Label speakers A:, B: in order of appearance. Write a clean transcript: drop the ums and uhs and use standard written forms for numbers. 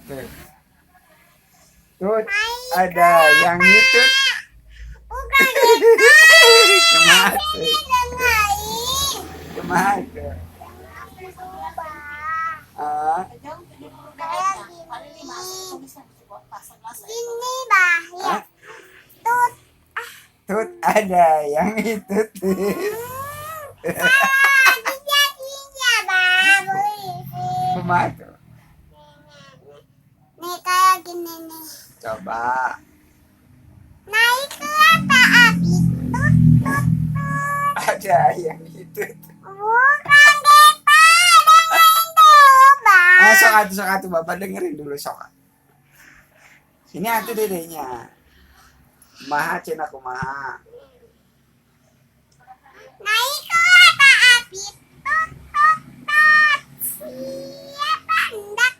A: Tuh. Tut, ada yang itu. Kemana? Kemana? Ah,
B: Ini bah ya.
A: ah,
B: Tut.
A: tut, ada yang itu. Tut.
B: Jadinya bah boleh sih.
A: Kemana?
B: Nih kayak gini nih.
A: Coba.
B: Naik kereta api. Tut tut tut.
A: Ada yang itu.
B: Bukan depa dengan coba.
A: Sok atu, Bapak dengerin dulu sok. Ini atu dedenya. Maha cina kumaha.
B: Naik kereta api. Tut tut tut. Siapa hendak